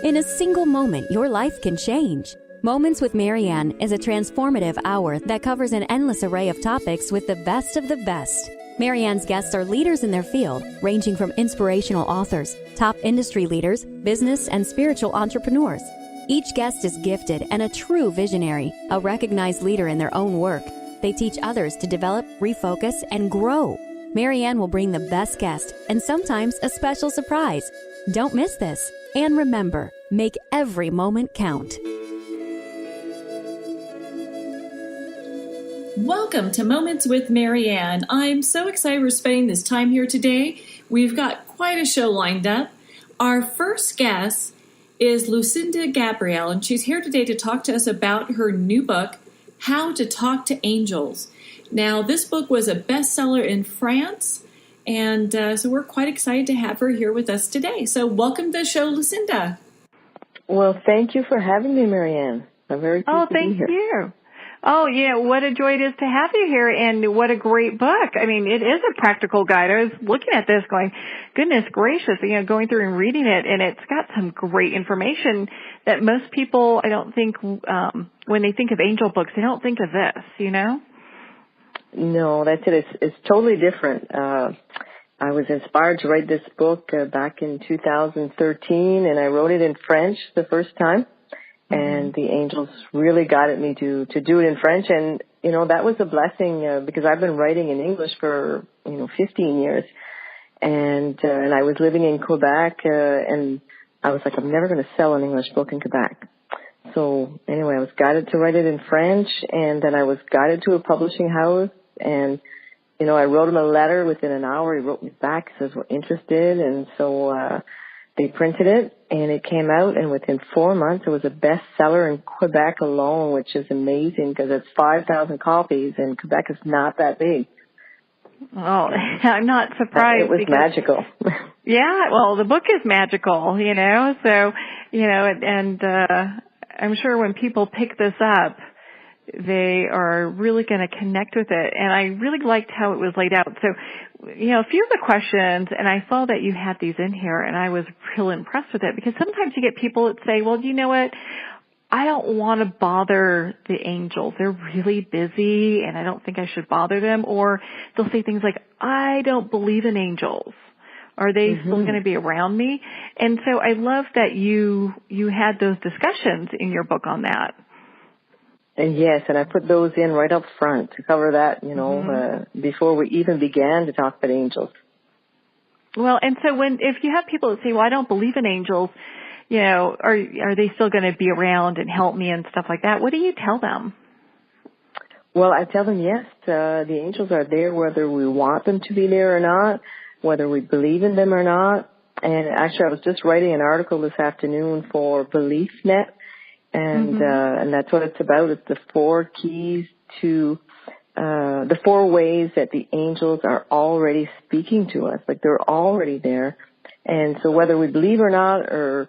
In a single moment, your life can change. Moments with Marianne is a transformative hour that covers an endless array of topics with the best of the best. Marianne's guests are leaders in their field, ranging from inspirational authors, top industry leaders, business and spiritual entrepreneurs. Each guest is gifted and a true visionary, a recognized leader in their own work. They teach others to develop, refocus, and grow. Marianne will bring the best guest and sometimes a special surprise. Don't miss this. And remember, make every moment count. Welcome to Moments with Marianne. I'm so excited we're spending this time here today. We've got quite a show lined up. Our first guest is Lucinda Gabriel, and she's here today to talk to us about her new book, How to Talk to Angels. Now, this book was a bestseller in France, and so we're quite excited to have her here with us today. So welcome to the show, Lucinda. Well, thank you for having me, Marianne. I'm very pleased to be here. Thank you. Oh, what a joy it is to have you here, and what a great book. I mean, it is a practical guide. I was looking at this going, goodness gracious, going through and reading it, and it's got some great information that most people, I don't think, when they think of angel books, they don't think of this, No, that's it. It's totally different. I was inspired to write this book back in 2013, and I wrote it in French the first time. And the angels really guided me to do it in French. And, that was a blessing because I've been writing in English for, 15 years. And I was living in Quebec, and I was like, I'm never going to sell an English book in Quebec. So anyway, I was guided to write it in French, and then I was guided to a publishing house. And, I wrote him a letter within an hour. He wrote me back, says we're interested. And so they printed it, and it came out, and within 4 months, it was a bestseller in Quebec alone, which is amazing because it's 5,000 copies, and Quebec is not that big. Oh, I'm not surprised. It was magical. Yeah, well, the book is magical, so, and I'm sure when people pick this up, they are really going to connect with it. And I really liked how it was laid out. So, a few of the questions, and I saw that you had these in here, and I was real impressed with it because sometimes you get people that say, well, you know what? I don't want to bother the angels. They're really busy, and I don't think I should bother them. Or they'll say things like, I don't believe in angels. Are they still going to be around me? And so I love that you had those discussions in your book on that. And yes, and I put those in right up front to cover that, before we even began to talk about angels. Well, and so if you have people that say, well, I don't believe in angels, are they still going to be around and help me and stuff like that? What do you tell them? Well, I tell them, yes, the angels are there whether we want them to be there or not, whether we believe in them or not. And actually, I was just writing an article this afternoon for BeliefNet. And that's what it's about. It's the 4 keys to, the 4 ways that the angels are already speaking to us. Like they're already there. And so whether we believe or not, or,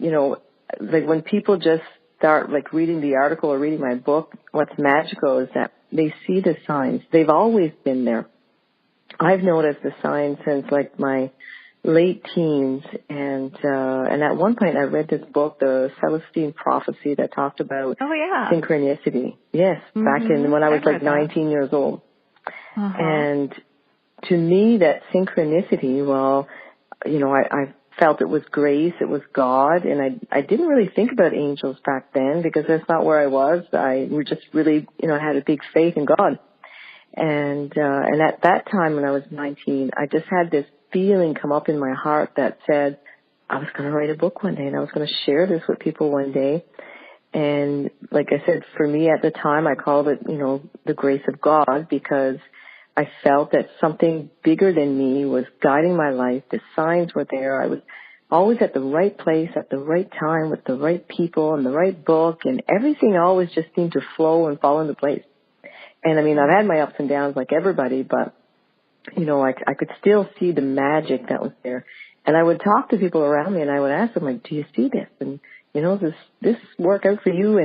like when people just start like reading the article or reading my book, what's magical is that they see the signs. They've always been there. I've noticed the signs since like my late teens, and at one point I read this book, the Celestine Prophecy, that talked about synchronicity. Yes, back in when I was like 19 years old. And to me, that synchronicity, well, I felt it was grace, it was God, and I didn't really think about angels back then because that's not where I was. I just really, had a big faith in God. And at that time when I was 19, I just had this feeling come up in my heart that said I was going to write a book one day and I was going to share this with people one day. And like I said, for me at the time, I called it, the grace of God because I felt that something bigger than me was guiding my life. The signs were there. I was always at the right place at the right time with the right people and the right book, and everything always just seemed to flow and fall into place. And I mean, I've had my ups and downs like everybody, but I could still see the magic that was there. And I would talk to people around me and I would ask them, like, do you see this? And, this work out for you?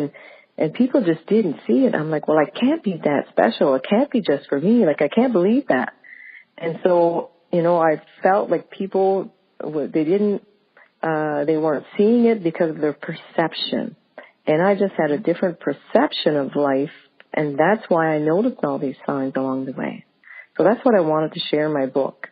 And people just didn't see it. I'm like, well, I can't be that special. It can't be just for me. Like, I can't believe that. And so, I felt like people, they didn't they weren't seeing it because of their perception. And I just had a different perception of life, and that's why I noticed all these signs along the way. So that's what I wanted to share in my book.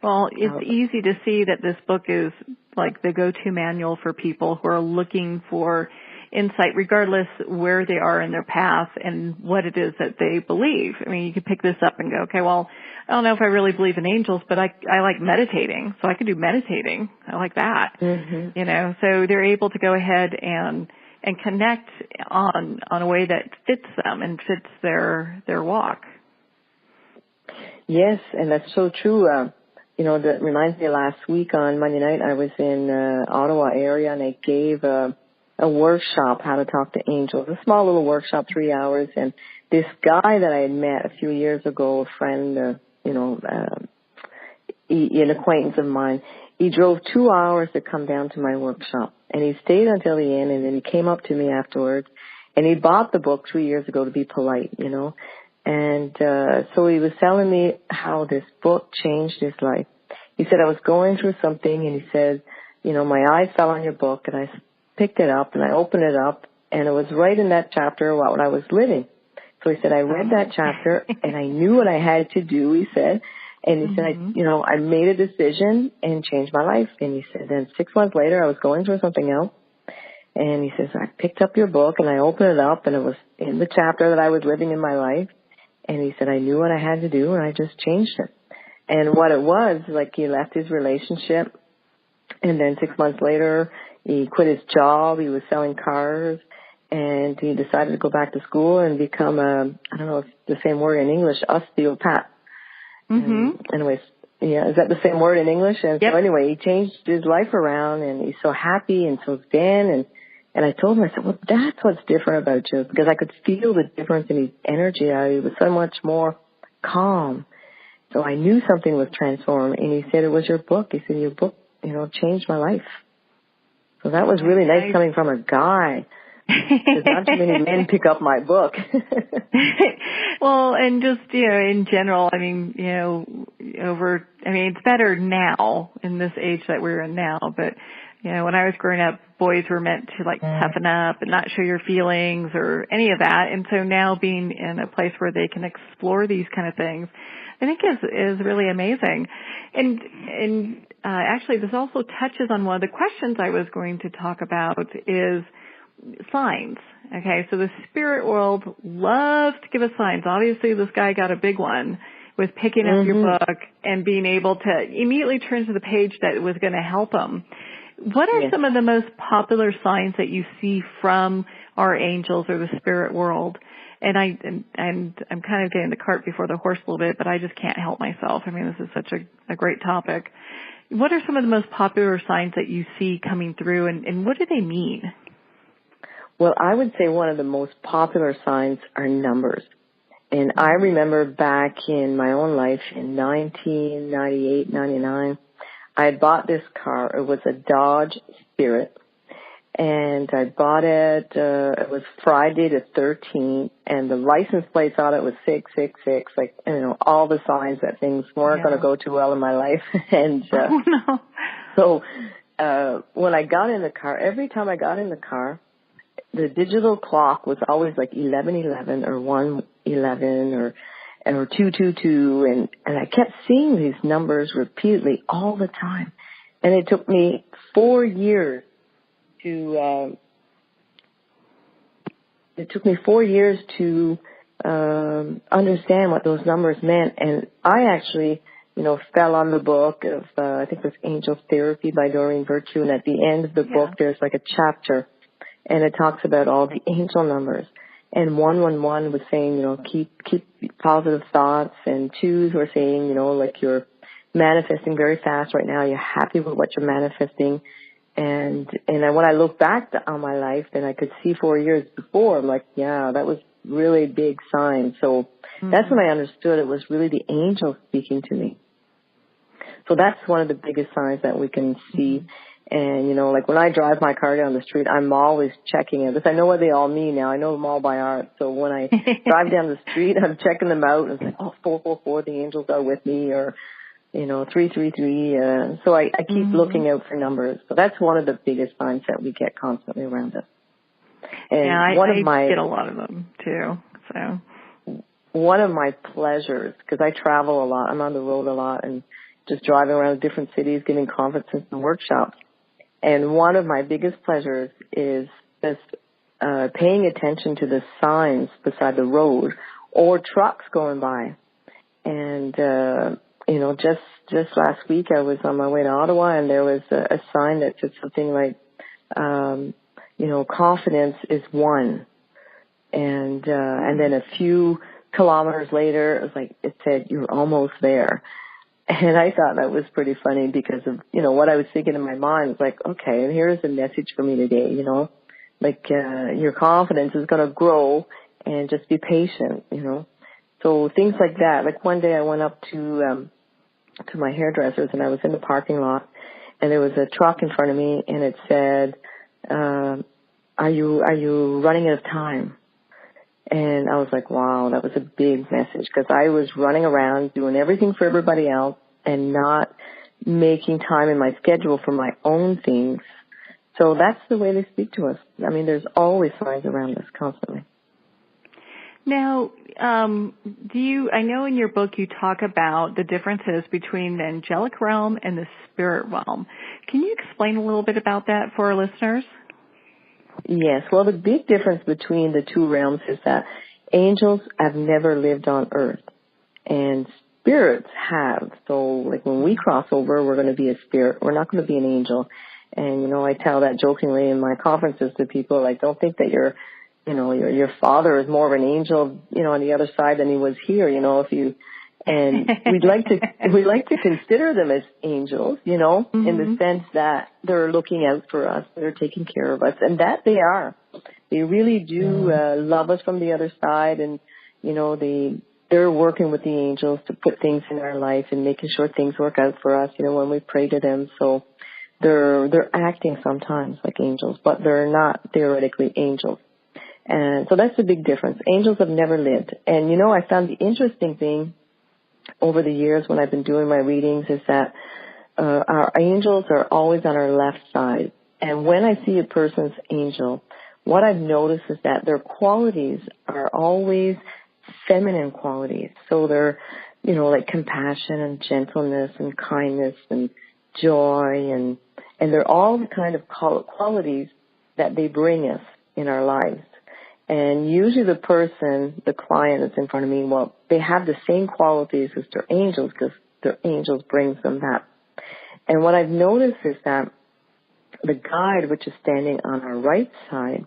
Well, it's easy to see that this book is like the go-to manual for people who are looking for insight, regardless where they are in their path and what it is that they believe. I mean, you could pick this up and go, okay, well, I don't know if I really believe in angels, but I like meditating, so I could do meditating. I like that. Mm-hmm. You know, so they're able to go ahead and connect on a way that fits them and fits their walk. Yes, and that's so true. That reminds me, last week on Monday night, I was in Ottawa area, and I gave a workshop, how to talk to angels, a small little workshop, 3 hours. And this guy that I had met a few years ago, a friend, an acquaintance of mine, he drove 2 hours to come down to my workshop. And he stayed until the end, and then he came up to me afterwards. And he bought the book 3 years ago to be polite, And so he was telling me how this book changed his life. He said, I was going through something, and he said, my eyes fell on your book, and I picked it up, and I opened it up, and it was right in that chapter what I was living. So he said, I read that chapter, and I knew what I had to do, he said. And he said, I made a decision and changed my life. And he said, then 6 months later, I was going through something else. And he says, I picked up your book, and I opened it up, and it was in the chapter that I was living in my life. And he said, I knew what I had to do, and I just changed it. And what it was, like, he left his relationship, and then 6 months later, he quit his job. He was selling cars, and he decided to go back to school and become I don't know if it's the same word in English, osteopath. Mm-hmm. Anyways, yeah, is that the same word in English? And yep. So anyway, he changed his life around, and he's so happy, and so zen, and I told him, I said, well, that's what's different about you, because I could feel the difference in his energy. He was so much more calm. So I knew something was transformed. And he said, it was your book. He said, your book, changed my life. So that was really nice coming from a guy. Because not too many men pick up my book. Well, and just, in general, I mean, it's better now in this age that we're in now, but when I was growing up, boys were meant to toughen up and not show your feelings or any of that. And so now being in a place where they can explore these kind of things, I think is really amazing. And actually this also touches on one of the questions I was going to talk about is signs. Okay. So the spirit world loves to give us signs. Obviously this guy got a big one with picking up your book and being able to immediately turn to the page that was going to help him. What are some of the most popular signs that you see from our angels or the spirit world? And I'm kind of getting the cart before the horse a little bit, but I just can't help myself. I mean, this is such a great topic. What are some of the most popular signs that you see coming through, and what do they mean? Well, I would say one of the most popular signs are numbers. And I remember back in my own life in 1998, 99, I had bought this car. It was a Dodge Spirit. And I bought it, it was Friday the 13th, and the license plate on it was 666, all the signs that things weren't going to go too well in my life. And so when I got in the car, every time I got in the car, the digital clock was always 1111 or 111 or 222, and I kept seeing these numbers repeatedly all the time. And it took me 4 years to understand what those numbers meant. And I actually, fell on the book of, I think it was Angel Therapy by Doreen Virtue. And at the end of the book, there's a chapter, and it talks about all the angel numbers. And 111 was saying, keep positive thoughts. And 2s were saying, you're manifesting very fast right now. You're happy with what you're manifesting. And when I look back on my life, then I could see 4 years before, I'm like, yeah, that was really a big sign. So that's when I understood it was really the angel speaking to me. So that's one of the biggest signs that we can see. And, when I drive my car down the street, I'm always checking it because I know what they all mean now. I know them all by heart. So when I drive down the street, I'm checking them out and say, 444, the angels are with me, or 333. So I keep looking out for numbers. So that's one of the biggest signs that we get constantly around us. And I get a lot of them too. So one of my pleasures, because I travel a lot, I'm on the road a lot, and just driving around different cities, giving conferences and workshops. And one of my biggest pleasures is just paying attention to the signs beside the road or trucks going by. And just last week I was on my way to Ottawa, and there was a sign that said something like, confidence is one. And then a few kilometers later, it said, you're almost there. And I thought that was pretty funny because of, what I was thinking in my mind was like, okay, and here's a message for me today, your confidence is going to grow and just be patient, So things like that. Like one day I went up to my hairdresser's, and I was in the parking lot, and there was a truck in front of me, and it said, are you running out of time? And I was like, wow, that was a big message, because I was running around doing everything for everybody else and not making time in my schedule for my own things. So that's the way they speak to us. I mean, there's always signs around us constantly. Now, I know in your book you talk about the differences between the angelic realm and the spirit realm. Can you explain a little bit about that for our listeners? Yes. Well, the big difference between the two realms is that angels have never lived on earth and spirits have. So like when we cross over, we're going to be a spirit. We're not going to be an angel. And, I tell that jokingly in my conferences to people, like, don't think that your father is more of an angel, on the other side than he was here, and we'd like to consider them as angels, in the sense that they're looking out for us, they're taking care of us, and that they are. They really do love us from the other side, and they're working with the angels to put things in our life and making sure things work out for us, when we pray to them. So they're acting sometimes like angels, but they're not theoretically angels. And so that's the big difference. Angels have never lived. And, I found the interesting thing over the years when I've been doing my readings is that our angels are always on our left side. And when I see a person's angel, what I've noticed is that their qualities are always feminine qualities. So they're, like compassion and gentleness and kindness and joy, and they're all the kind of qualities that they bring us in our lives. And usually the client that's in front of me, well, they have the same qualities as their angels because their angels brings them that. And what I've noticed is that the guide, which is standing on our right side,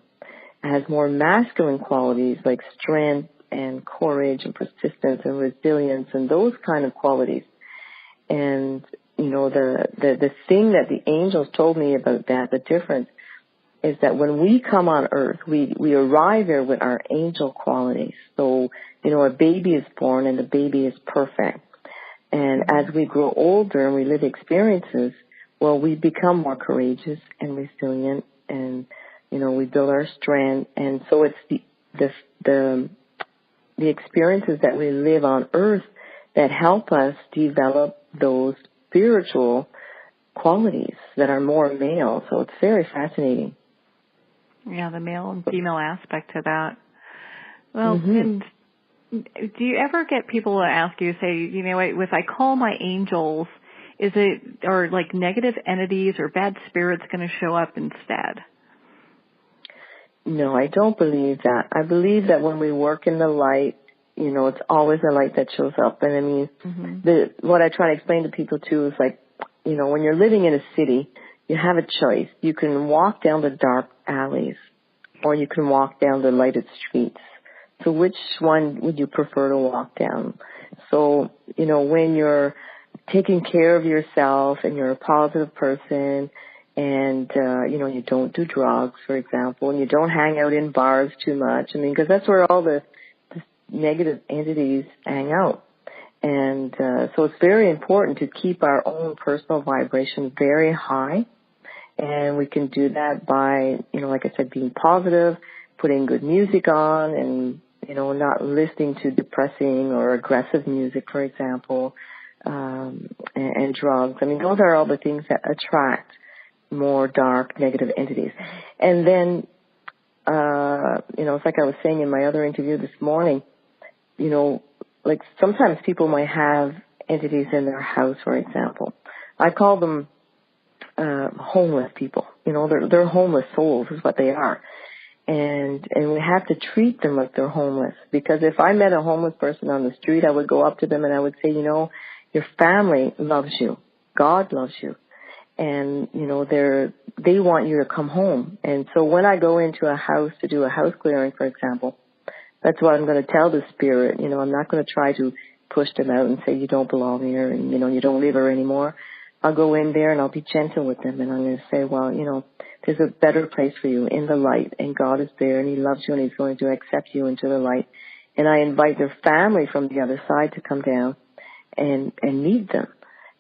has more masculine qualities like strength and courage and persistence and resilience and those kind of qualities. And, the thing that the angels told me about that, the difference, is that when we come on earth, we arrive here with our angel qualities. So, a baby is born and the baby is perfect. And as we grow older and we live experiences, well, we become more courageous and resilient, and, we build our strength. And so it's the experiences that we live on earth that help us develop those spiritual qualities that are more male. So it's very fascinating. Yeah, the male and female aspect to that. Well, and do you ever get people to ask you, say, if I call my angels, are like negative entities or bad spirits going to show up instead? No, I don't believe that. I believe that when we work in the light, it's always the light that shows up. And I mean, what I try to explain to people too is like, when you're living in a city, you have a choice. You can walk down the dark alleys or you can walk down the lighted streets. So which one would you prefer to walk down? So, when you're taking care of yourself and you're a positive person and, you don't do drugs, for example, and you don't hang out in bars too much. I mean, because that's where all the negative entities hang out. And so it's very important to keep our own personal vibration very high. And we can do that by, like I said, being positive, putting good music on and, not listening to depressing or aggressive music, for example. And and drugs. I mean, those are all the things that attract more dark, negative entities. And then, it's like I was saying in my other interview this morning, like sometimes people might have entities in their house, for example. I call them homeless people. They're homeless souls is what they are. And we have to treat them like they're homeless, because if I met a homeless person on the street, I would go up to them and I would say, your family loves you. God loves you. And, they want you to come home. And so when I go into a house to do a house clearing, for example, that's what I'm going to tell the spirit. I'm not going to try to push them out and say, you don't belong here and, you don't live here anymore. I'll go in there and I'll be gentle with them. And I'm going to say, well, there's a better place for you in the light, and God is there and he loves you and he's going to accept you into the light. And I invite their family from the other side to come down and meet them.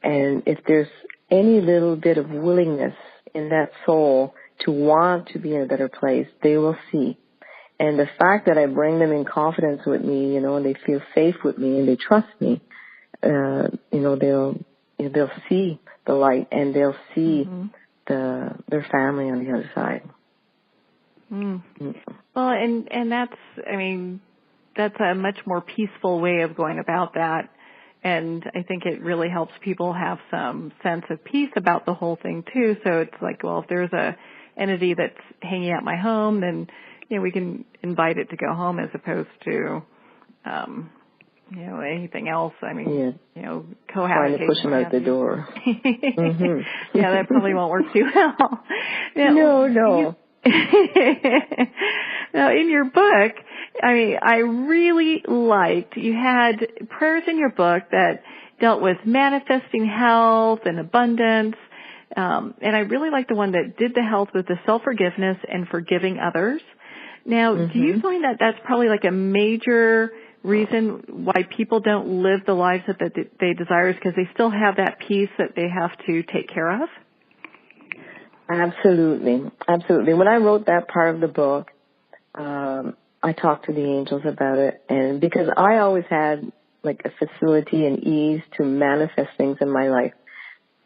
And if there's any little bit of willingness in that soul to want to be in a better place, they will see. And the fact that I bring them in confidence with me, and they feel safe with me and they trust me, they'll see the light and they'll see their family on the other side. Well, and that's a much more peaceful way of going about that. And I think it really helps people have some sense of peace about the whole thing too. So it's like, well, if there's a entity that's hanging out my home, then, we can invite it to go home as opposed to, anything else. Cohabitation. Trying to push them out the door. Yeah, that probably won't work too well. No. Now, in your book, I really liked, you had prayers in your book that dealt with manifesting health and abundance. And I really liked the one that did the health with the self-forgiveness and forgiving others. Now, do you find that that's probably like a major reason why people don't live the lives that they desire, is because they still have that piece that they have to take care of? Absolutely. When I wrote that part of the book, I talked to the angels about it, and because I always had like a facility and ease to manifest things in my life.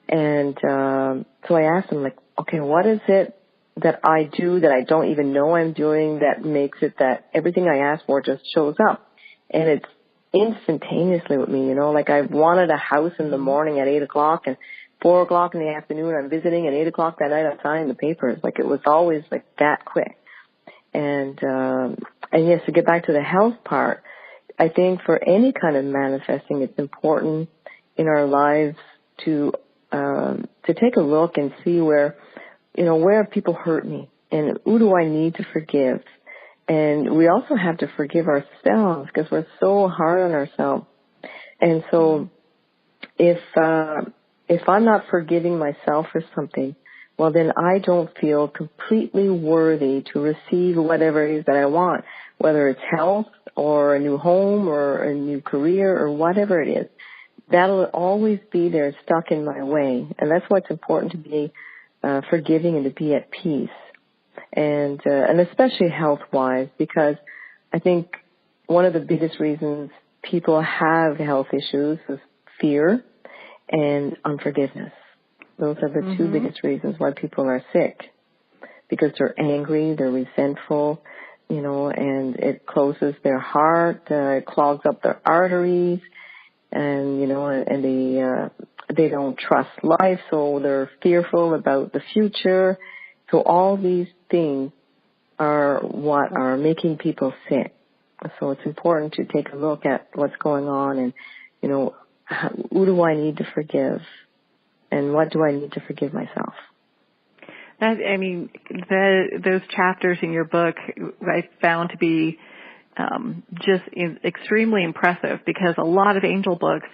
And so I asked them, like, okay, what is it that I do that I don't even know I'm doing that makes it that everything I ask for just shows up? And it's instantaneously with me, like I wanted a house in the morning at 8 o'clock, and 4 o'clock in the afternoon I'm visiting, and 8 o'clock that night I'm signing the papers. Like it was always like that quick. And yes, to get back to the health part, I think for any kind of manifesting, it's important in our lives to take a look and see where have people hurt me, and who do I need to forgive? And we also have to forgive ourselves, because we're so hard on ourselves. And so if I'm not forgiving myself for something, well, then I don't feel completely worthy to receive whatever it is that I want, whether it's health or a new home or a new career or whatever it is. That'll always be there stuck in my way. And that's why it's important to be forgiving and to be at peace. And especially health-wise, because I think one of the biggest reasons people have health issues is fear and unforgiveness. Those are the two biggest reasons why people are sick, because they're angry, they're resentful, and it closes their heart, it clogs up their arteries, and, and they don't trust life, so they're fearful about the future. So all these things are what are making people sick. So it's important to take a look at what's going on and, who do I need to forgive? And what do I need to forgive myself? Those chapters in your book I found to be just extremely impressive, because a lot of angel books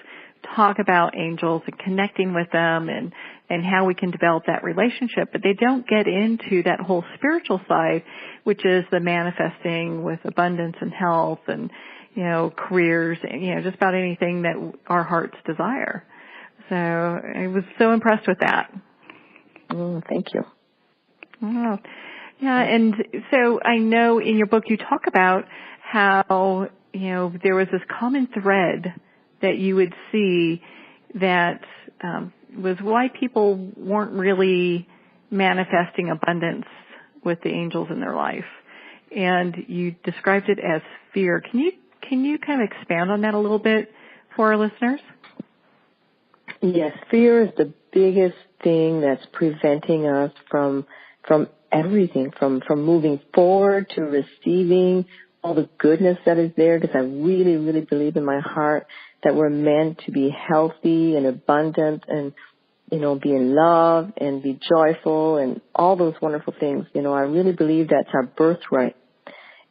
talk about angels and connecting with them and how we can develop that relationship, but they don't get into that whole spiritual side, which is the manifesting with abundance and health and, careers and, just about anything that our hearts desire. So I was so impressed with that. Thank you. Oh, yeah. And so I know in your book you talk about how, there was this common thread that you would see that was why people weren't really manifesting abundance with the angels in their life. And you described it as fear. Can you kind of expand on that a little bit for our listeners? Yes, fear is the biggest thing that's preventing us from everything, from moving forward to receiving all the goodness that is there, because I really, really believe in my heart that we're meant to be healthy and abundant and, be in love and be joyful and all those wonderful things. I really believe that's our birthright.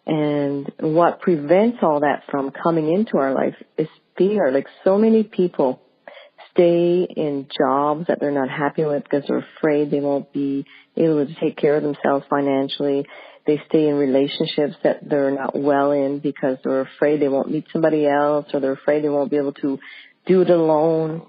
And what prevents all that from coming into our life is fear. Like, so many people stay in jobs that they're not happy with because they're afraid they won't be able to take care of themselves financially. They stay in relationships that they're not well in because they're afraid they won't meet somebody else, or they're afraid they won't be able to do it alone.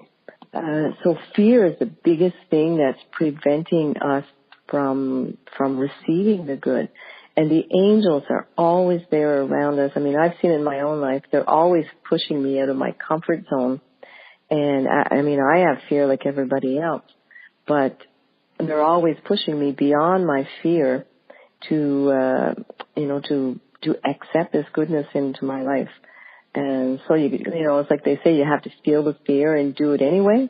So fear is the biggest thing that's preventing us from receiving the good. And the angels are always there around us. I mean, I've seen in my own life, they're always pushing me out of my comfort zone. And I have fear like everybody else, but they're always pushing me beyond my fear to accept this goodness into my life. And so, it's like they say, you have to feel the fear and do it anyway.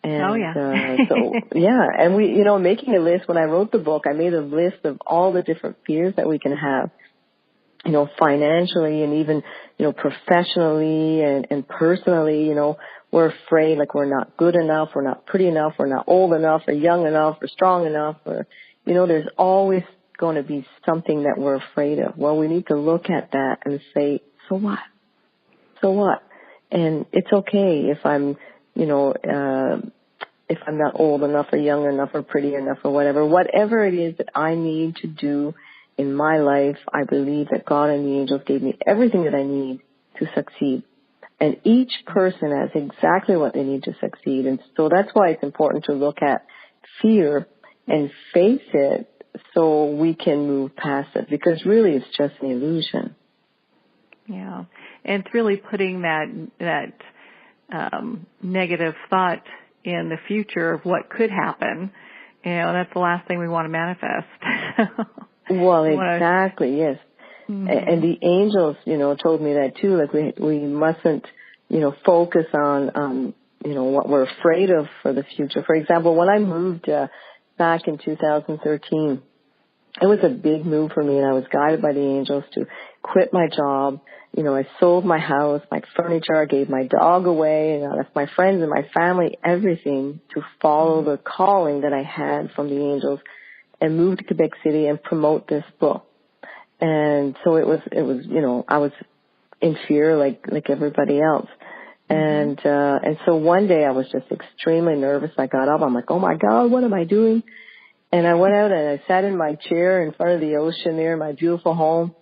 And, oh, yeah. And we, making a list, when I wrote the book, I made a list of all the different fears that we can have, financially and even, professionally and personally, we're afraid, like, we're not good enough, we're not pretty enough, we're not old enough or young enough or strong enough, or, there's always going to be something that we're afraid of. Well, we need to look at that and say, so what? So what? And it's okay if I'm, if I'm not old enough or young enough or pretty enough or whatever it is that I need to do in my life, I believe that God and the angels gave me everything that I need to succeed. And each person has exactly what they need to succeed. And so that's why it's important to look at fear and face it so we can move past it, because really it's just an illusion. Yeah. And it's really putting that negative thought in the future of what could happen. That's the last thing we want to manifest. Well, exactly, yes. Mm-hmm. And the angels, told me that too. Like, we mustn't, focus on, what we're afraid of for the future. For example, when I moved back in 2013, it was a big move for me, and I was guided by the angels to quit my job. I sold my house, my furniture, I gave my dog away, and I left my friends and my family, everything, to follow the calling that I had from the angels and move to Quebec City and promote this book. And so it was, I was in fear like everybody else. And so one day I was just extremely nervous. I got up. I'm like, oh my God, what am I doing? And I went out and I sat in my chair in front of the ocean there in my beautiful home.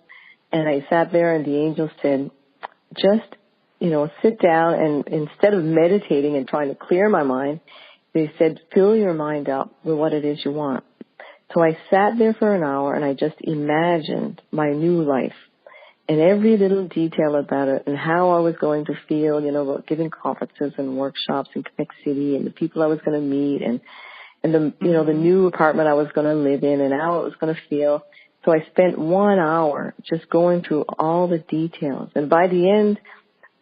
And I sat there, and the angels said, just, sit down, and instead of meditating and trying to clear my mind, they said, fill your mind up with what it is you want. So I sat there for an hour, and I just imagined my new life and every little detail about it and how I was going to feel, about giving conferences and workshops in Quebec City and the people I was going to meet and the, the new apartment I was going to live in and how it was going to feel. So I spent 1 hour just going through all the details. And by the end,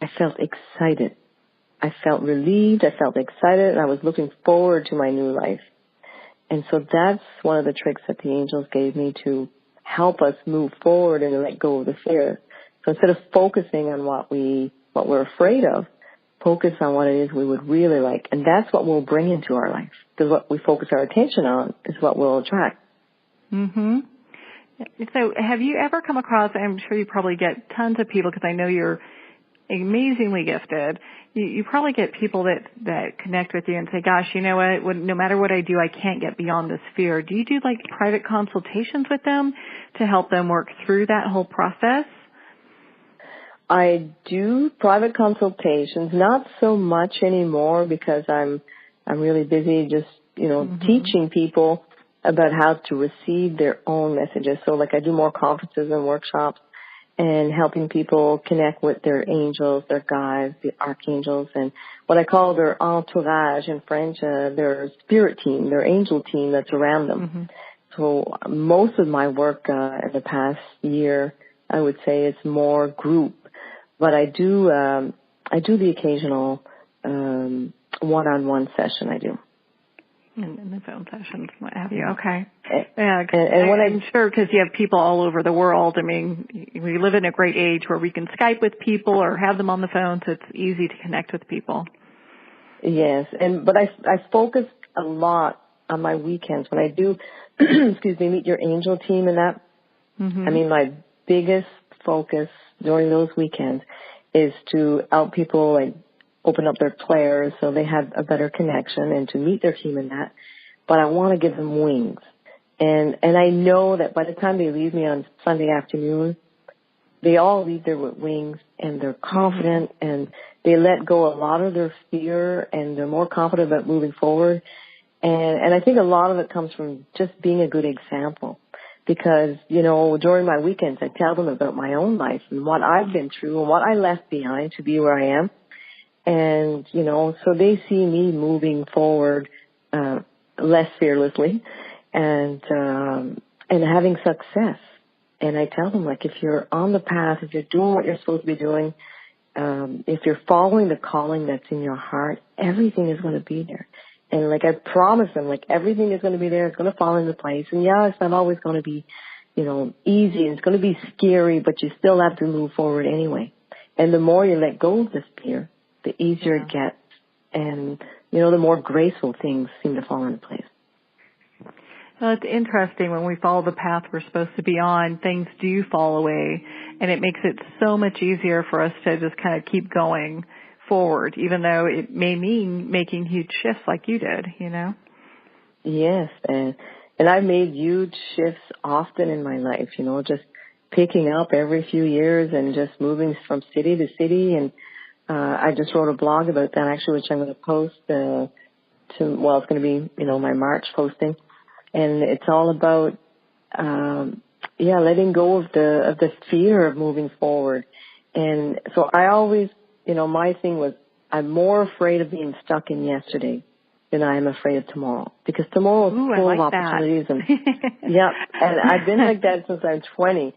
I felt excited. I felt relieved. I felt excited. And I was looking forward to my new life. And so that's one of the tricks that the angels gave me to help us move forward and let go of the fear. So instead of focusing on what we're afraid of, focus on what it is we would really like. And that's what we'll bring into our life. Because what we focus our attention on is what we'll attract. Mm-hmm. So have you ever come across, I'm sure you probably get tons of people, because I know you're amazingly gifted, you probably get people that connect with you and say, gosh, you know what, no matter what I do, I can't get beyond this fear. Do you do like private consultations with them to help them work through that whole process? I do private consultations, not so much anymore because I'm really busy just, teaching people about how to receive their own messages. So like I do more conferences and workshops, and helping people connect with their angels, their guides, the archangels, and what I call their entourage in French, their spirit team, their angel team that's around them. Mm-hmm. So most of my work in the past year, I would say it's more group, but I do the occasional one-on-one session. I do. In the phone sessions, what have you? Okay. And I'm sure because you have people all over the world. I mean, we live in a great age where we can Skype with people or have them on the phone, so it's easy to connect with people. Yes, but I focus a lot on my weekends when I do, meet your angel team and that. Mm-hmm. I mean, my biggest focus during those weekends is to help people like open up their players so they have a better connection and to meet their team in that. But I want to give them wings. And I know that by the time they leave me on Sunday afternoon, they all leave there with wings and they're confident and they let go a lot of their fear and they're more confident about moving forward. And I think a lot of it comes from just being a good example. Because, during my weekends, I tell them about my own life and what I've been through and what I left behind to be where I am. And, so they see me moving forward, less fearlessly and having success. And I tell them, like, if you're on the path, if you're doing what you're supposed to be doing, if you're following the calling that's in your heart, everything is going to be there. And like I promise them, like everything is going to be there. It's going to fall into place. And yeah, it's not always going to be, easy. And it's going to be scary, but you still have to move forward anyway. And the more you let go of this fear, the easier it gets. And, the more graceful things seem to fall into place. Well, it's interesting when we follow the path we're supposed to be on, things do fall away. And it makes it so much easier for us to just kind of keep going forward, even though it may mean making huge shifts like you did, Yes, and I've made huge shifts often in my life, just picking up every few years and just moving from city to city. And I just wrote a blog about that actually, which I'm going to post it's going to be, my March posting. And it's all about, letting go of the fear of moving forward. And so I always, my thing was I'm more afraid of being stuck in yesterday than I am afraid of tomorrow, because tomorrow is full of opportunities. And and I've been like that since I'm 20.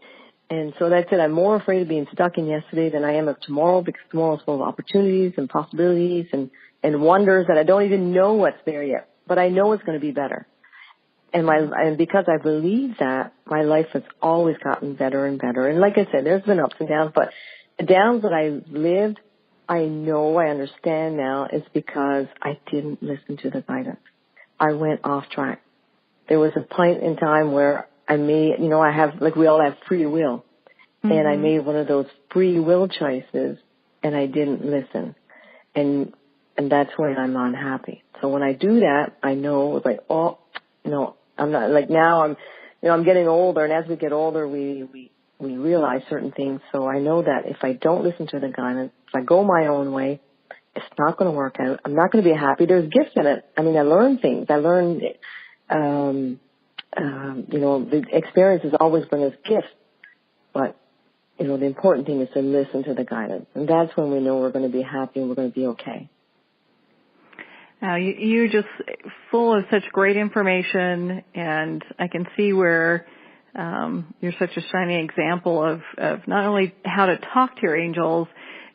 And so that's it. I'm more afraid of being stuck in yesterday than I am of tomorrow, because tomorrow is full of opportunities and possibilities and wonders that I don't even know what's there yet, but I know it's going to be better. And because I believe that, my life has always gotten better and better. And like I said, there's been ups and downs, but the downs that I lived, I understand now, is because I didn't listen to the guidance. I went off track. There was a point in time where I made, I have, like we all have free will. Mm-hmm. And I made one of those free will choices and I didn't listen. And that's when I'm unhappy. So when I do that, I know it's like, I'm not, like now I'm getting older, and as we get older, we realize certain things. So I know that if I don't listen to the guidance, if I go my own way, it's not going to work out. I'm not going to be happy. There's gifts in it. I mean, I learn things. I learn, the experiences always bring us gifts. But, the important thing is to listen to the guidance. And that's when we know we're going to be happy and we're going to be okay. Now, you're just full of such great information, and I can see where you're such a shining example of not only how to talk to your angels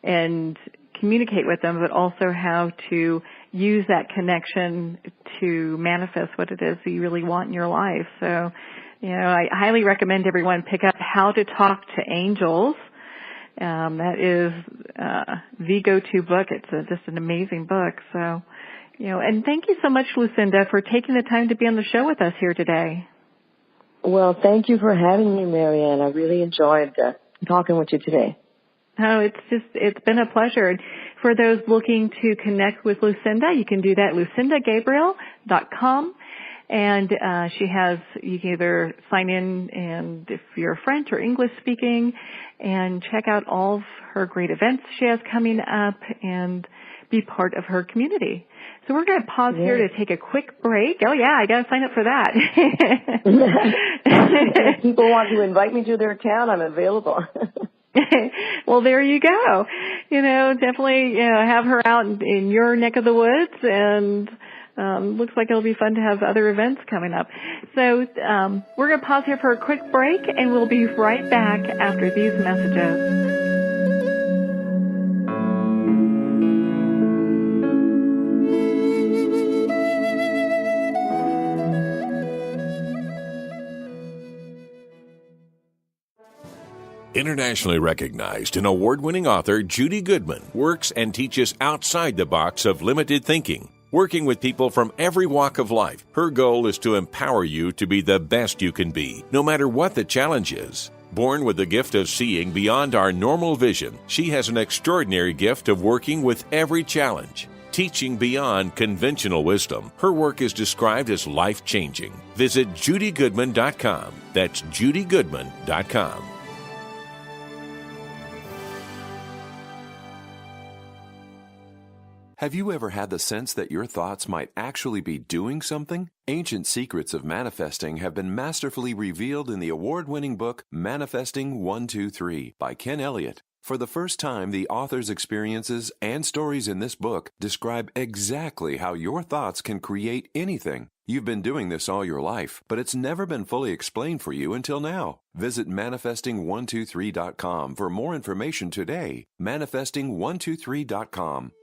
and communicate with them, but also how to use that connection to manifest what it is that you really want in your life. So, I highly recommend everyone pick up How to Talk to Angels. That is the go-to book. It's just an amazing book. So, and thank you so much, Lucinda, for taking the time to be on the show with us here today. Well, thank you for having me, Marianne. I really enjoyed talking with you today. Oh, it's been a pleasure. And for those looking to connect with Lucinda, you can do that at lucindagabriel.com. And you can either sign in, and if you're French or English speaking, and check out all of her great events she has coming up and be part of her community. So we're going to pause here to take a quick break. Oh, yeah, I got to sign up for that. If people want to invite me to their town, I'm available. Well, there you go. Definitely have her out in your neck of the woods, and looks like it'll be fun to have other events coming up. So we're going to pause here for a quick break, and we'll be right back after these messages. Internationally recognized and award-winning author Judy Goodman works and teaches outside the box of limited thinking. Working with people from every walk of life, her goal is to empower you to be the best you can be, no matter what the challenge is. Born with the gift of seeing beyond our normal vision, she has an extraordinary gift of working with every challenge. Teaching beyond conventional wisdom, her work is described as life-changing. Visit judygoodman.com. That's judygoodman.com. Have you ever had the sense that your thoughts might actually be doing something? Ancient secrets of manifesting have been masterfully revealed in the award-winning book Manifesting 1-2-3 by Ken Elliott. For the first time, the author's experiences and stories in this book describe exactly how your thoughts can create anything. You've been doing this all your life, but it's never been fully explained for you until now. Visit manifesting123.com for more information today. Manifesting123.com.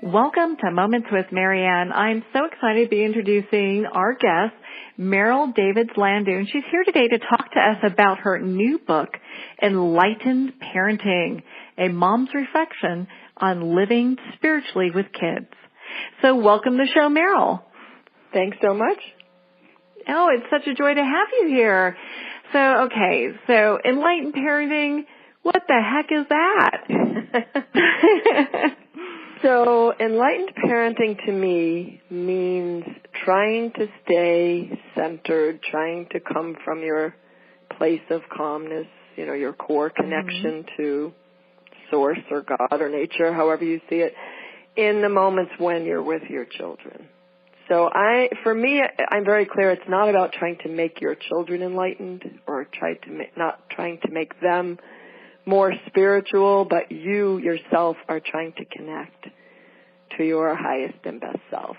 Welcome to Moments with Marianne. I'm so excited to be introducing our guest, Meryl Landau, and she's here today to talk to us about her new book, Enlightened Parenting, a mom's reflection on living spiritually with kids. So welcome to the show, Meryl. Thanks so much. Oh, it's such a joy to have you here. So Enlightened Parenting, what the heck is that? So enlightened parenting to me means trying to stay centered, trying to come from your place of calmness, your core connection to source or God or nature, however you see it, in the moments when you're with your children. So for me, I'm very clear it's not about trying to make your children enlightened or not trying to make them more spiritual, but you yourself are trying to connect to your highest and best self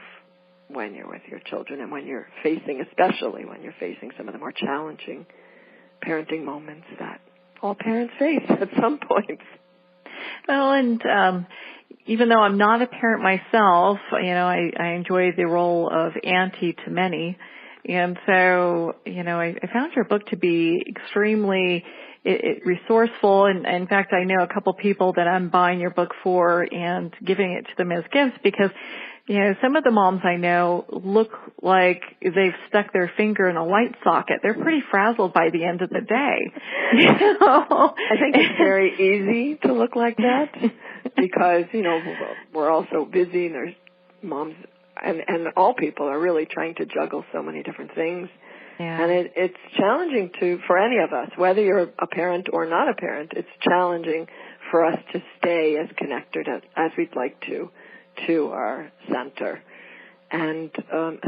when you're with your children and especially when you're facing some of the more challenging parenting moments that all parents face at some point. Well, and even though I'm not a parent myself, I enjoy the role of auntie to many. And so, I found your book to be extremely resourceful. And in fact, I know a couple people that I'm buying your book for and giving it to them as gifts because, some of the moms I know look like they've stuck their finger in a light socket. They're pretty frazzled by the end of the day. I think it's very easy to look like that because, we're all so busy and there's moms and all people are really trying to juggle so many different things. Yeah. And it's challenging for any of us, whether you're a parent or not a parent, it's challenging for us to stay as connected as we'd like to our center. And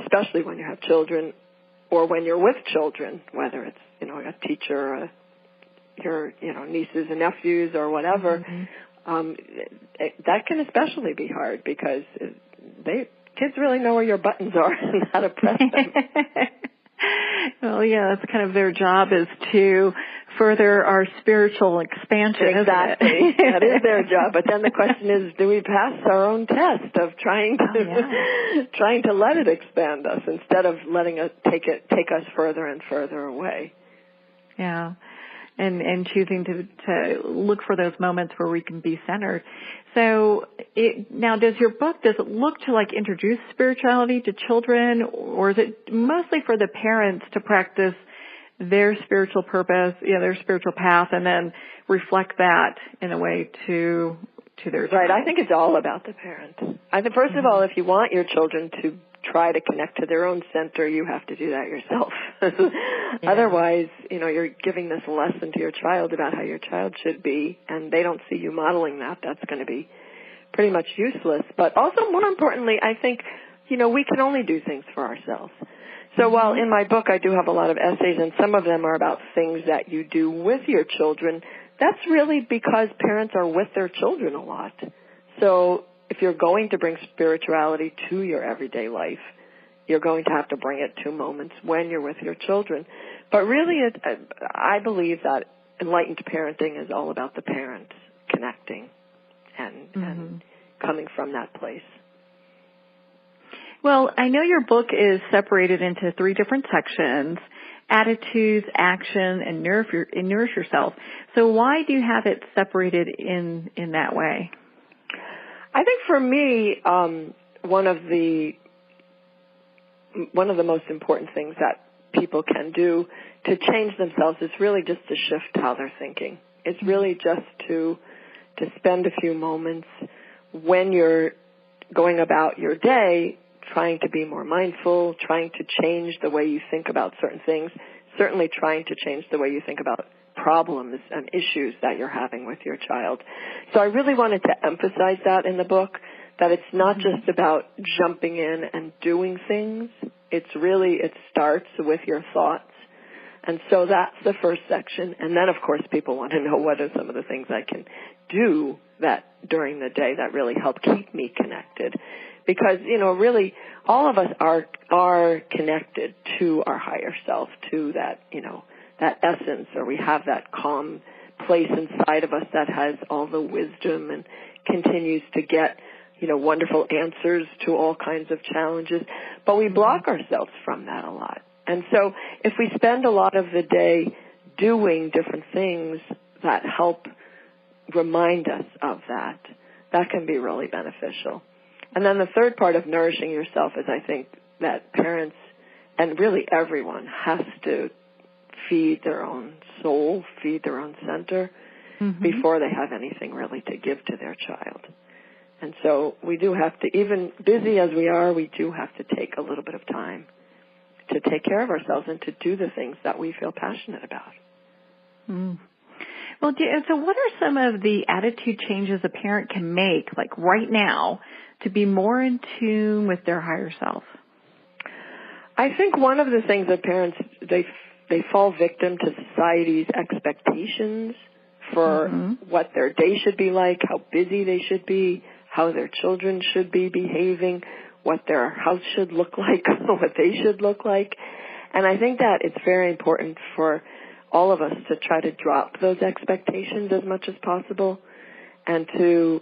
especially when you have children or when you're with children, whether it's, a teacher, or your, nieces and nephews or whatever, that can especially be hard because kids really know where your buttons are and how to press them. Well, yeah, that's kind of their job is to further our spiritual expansion, exactly. Isn't it? That is their job. But then the question is, do we pass our own test of trying to let it expand us instead of letting it take us further and further away? Yeah. And choosing to look for those moments where we can be centered. So now does it look to introduce spirituality to children, or is it mostly for the parents to practice their spiritual purpose, their spiritual path, and then reflect that in a way to their child? Right. I think it's all about the parent. I think first of all, if you want your children try to connect to their own center, you have to do that yourself. Yeah. Otherwise, you're giving this lesson to your child about how your child should be, and they don't see you modeling that. That's going to be pretty much useless. But also, more importantly, I think, we can only do things for ourselves. So while in my book I do have a lot of essays, and some of them are about things that you do with your children, that's really because parents are with their children a lot. So if you're going to bring spirituality to your everyday life, you're going to have to bring it to moments when you're with your children. But really, I believe that enlightened parenting is all about the parents connecting and coming from that place. Well, I know your book is separated into 3 different sections: attitudes, action, and nourish yourself. So why do you have it separated in that way? I think for me, one of the most important things that people can do to change themselves is really just to shift how they're thinking. It's really just to spend a few moments when you're going about your day trying to be more mindful, trying to change the way you think about certain things, certainly trying to change the way you think about problems and issues that you're having with your child. So I really wanted to emphasize that in the book, that it's not just about jumping in and doing things. It starts with your thoughts. And so that's the first section. And then, of course, people want to know what are some of the things I can do that during the day that really help keep me connected. Because, really all of us are connected to our higher self, to that, that essence, or we have that calm place inside of us that has all the wisdom and continues to get, wonderful answers to all kinds of challenges. But we block ourselves from that a lot. And so if we spend a lot of the day doing different things that help remind us of that, that can be really beneficial. And then the third part of nourishing yourself is, I think, that parents and really everyone has to feed their own soul, feed their own center before they have anything really to give to their child. And so we do have to, even busy as we are, we do have to take a little bit of time to take care of ourselves and to do the things that we feel passionate about. Well, so what are some of the attitude changes a parent can make, like right now, to be more in tune with their higher self? I think one of the things that parents, they fall victim to society's expectations for what their day should be like, how busy they should be, how their children should be behaving, what their house should look like, what they should look like. And I think that it's very important for all of us to try to drop those expectations as much as possible and to